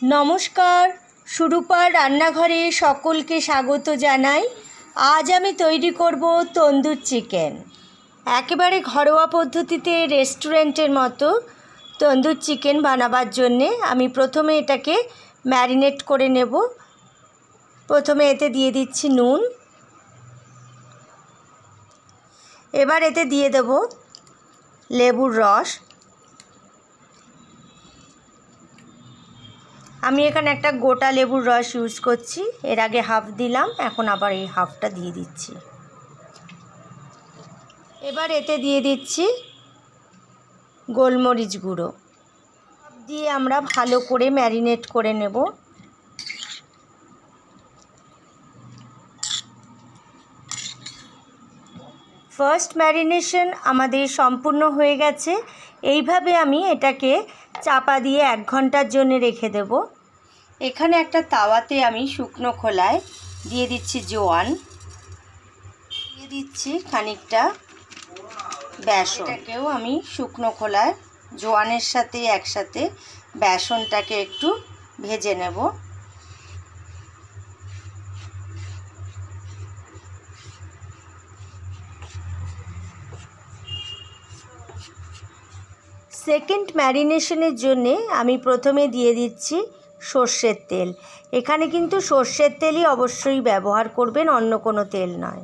নমস্কার, সুরূপার রান্নাঘরে সকলকে স্বাগত জানাই। আজ আমি তৈরি করব তন্দুর চিকেন। একেবারে ঘরোয়া পদ্ধতিতে রেস্টুরেন্টের মতো তন্দুর চিকেন বানাবার জন্যে আমি প্রথমে এটাকে ম্যারিনেট করে নেব। প্রথমে এতে দিয়ে দিচ্ছি নুন, এবার এতে দিয়ে দেব লেবুর রস। আমি এখানে একটা গোটা লেবুর রস ইউজ করছি, এর আগে হাফ দিলাম, এখন আবার এই হাফটা দিয়ে দিচ্ছি। এবার এতে দিয়ে দিচ্ছি গোলমরিচ গুঁড়ো। সব দিয়ে আমরা ভালো করে ম্যারিনেট করে নেব। ফার্স্ট ম্যারিনেশন আমাদের সম্পূর্ণ হয়ে গেছে। এইভাবে আমি এটাকে চাপা দিয়ে 1 ঘন্টার জন্য রেখে দেব। এখানে একটা তাওয়াতে আমি শুকনো খোলায় দিয়ে দিচ্ছি জোয়ান, দিয়ে দিচ্ছি খানিকটা বেসন। এটাকেও আমি শুকনো খোলায় জোয়ানের সাথে একসাথে বেসনটাকে একটু ভেজে নেব। সেকেন্ড ম্যারিনেশনের জন্যে আমি প্রথমে দিয়ে দিচ্ছি সর্ষের তেল। এখানে কিন্তু সর্ষের তেলই অবশ্যই ব্যবহার করবেন, অন্য কোনো তেল নয়।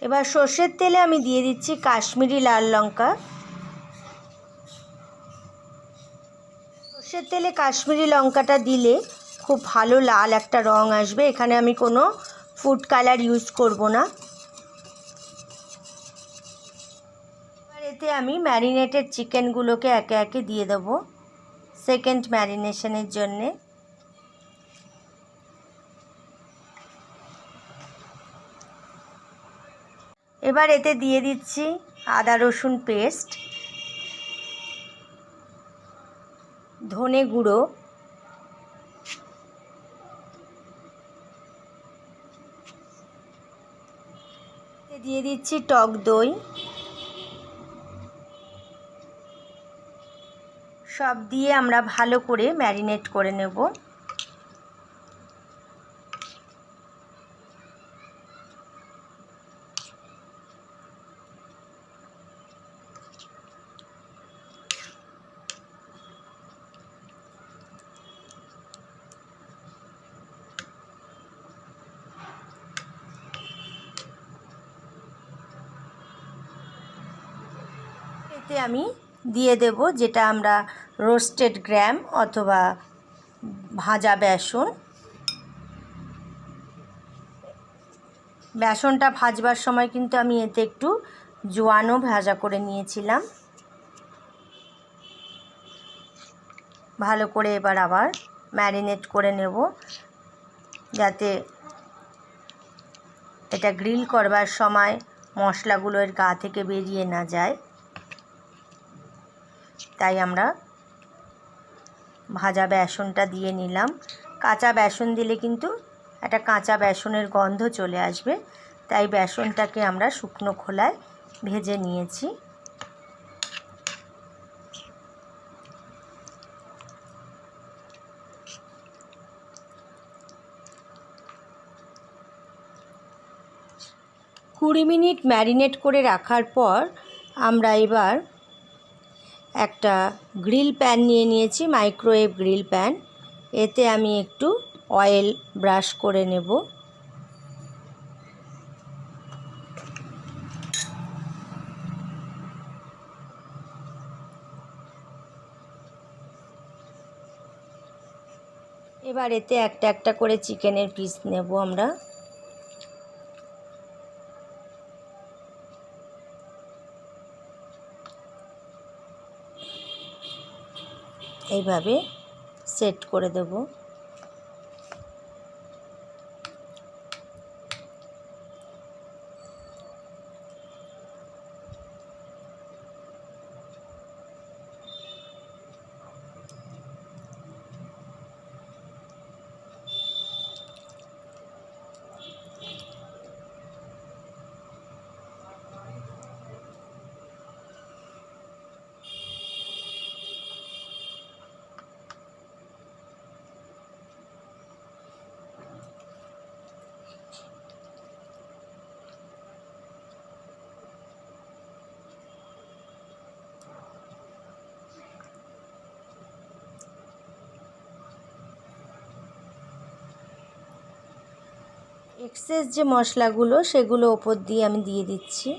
এবার সর্ষের তেলে আমি দিয়ে দিচ্ছি কাশ্মীরি লাল লঙ্কা। সর্ষের তেলে কাশ্মীরি লঙ্কাটা দিলে খুব ভালো লাল একটা রং আসবে। এখানে আমি কোনো ফুড কালার ইউজ করব না। এতে আমি ম্যারিনেটেড চিকেনগুলোকে একে একে দিয়ে দেবো সেকেন্ড ম্যারিনেশনের জন্যে। এবার এতে দিয়ে দিচ্ছি আদা রসুন পেস্ট, ধনে গুঁড়ো, দিয়ে দিচ্ছি টক দই। সব দিয়ে আমরা ভালো করে ম্যারিনেট করে নেব। এতে আমি দিয়ে দেব যেটা আমরা রোস্টেড গ্রাম অথবা ভাজা বেসন। বেসনটা ভাজবার সময় কিন্তু আমি এতে একটু জোয়ানও ভাজা করে নিয়েছিলাম। ভালো করে এবার আবার ম্যারিনেট করে নেব, যাতে এটা গ্রিল করবার সময় মশলাগুলো এর গা থেকে বেরিয়ে না যায়। তাই আমরা ভাজা বেসনটা দিয়ে নিলাম। কাঁচা বেসন দিলে কিন্তু একটা কাঁচা বেসনের গন্ধ চলে আসবে, তাই বেসনটাকে আমরা শুকনো খোলায় ভেজে নিয়েছি। কুড়ি মিনিট ম্যারিনেট করে রাখার পর আমরা এবার একটা গ্রিল প্যান নিয়ে নিয়েছি, মাইক্রোওয়েভ গ্রিল প্যান। এতে আমি একটু অয়েল ব্রাশ করে নেব। এবার এতে একটা একটা করে চিকেনের পিস নেব আমরা। এইভাবে সেট করে দেব। এক্সেস যে মশলাগুলো সেগুলো ওপর দিয়ে আমি দিয়ে দিচ্ছি।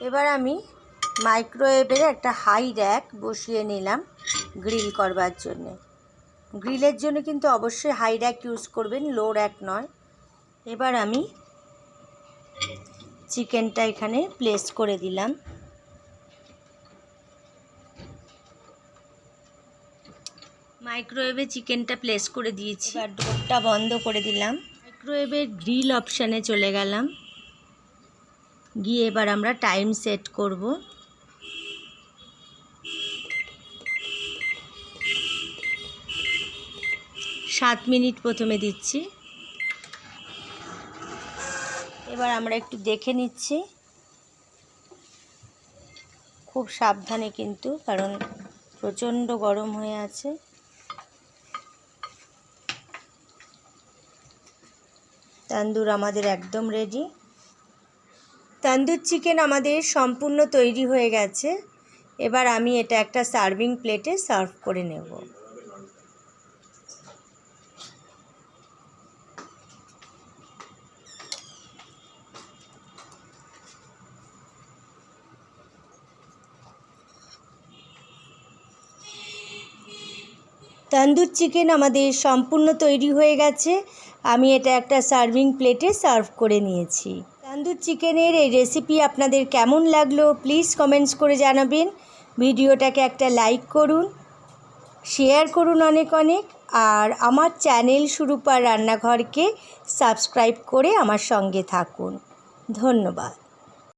এবার আমি মাইক্রোওয়েভের একটা হাই র্যাক বসিয়ে নিলাম গ্রিল করবার জন্যে। গ্রিলের জন্য কিন্তু অবশ্যই হাই র্যাক ইউজ করবেন, লো র্যাক নয়। এবার আমি চিকেনটা এখানে প্লেস করে দিলাম। মাইক্রোওয়েভে চিকেনটা প্লেস করে দিয়েছি। এবার ডোরটা বন্ধ করে দিলাম। মাইক্রোওয়েভের গ্রিল অপশানে চলে গেলাম, গিয়ে এবার আমরা টাইম সেট করব। সাত মিনিট প্রথমে দিচ্ছি। এবার আমরা একটু দেখে নিচ্ছি, খুব সাবধানে কিন্তু, কারণ প্রচণ্ড গরম হয়ে আছে। তন্দুর আমাদের একদম রেডি। তন্দুর চিকেন আমাদের সম্পূর্ণ তৈরি হয়ে গেছে। এবার আমি এটা একটা সার্ভিং প্লেটে সার্ভ করে নেব। তন্দুর চিকেন আমাদের সম্পূর্ণ তৈরি হয়ে গেছে। আমি এটা একটা সার্ভিং প্লেটে সার্ভ করে নিয়েছি। তন্দুর চিকেনের এই রেসিপি আপনাদের কেমন লাগলো প্লিজ কমেন্টস করে জানাবেন। ভিডিওটাকে একটা লাইক করুন, শেয়ার করুন অনেক অনেক, আর আমার চ্যানেল সুরূপার রান্নাঘরকে সাবস্ক্রাইব করে আমার সঙ্গে থাকুন। ধন্যবাদ।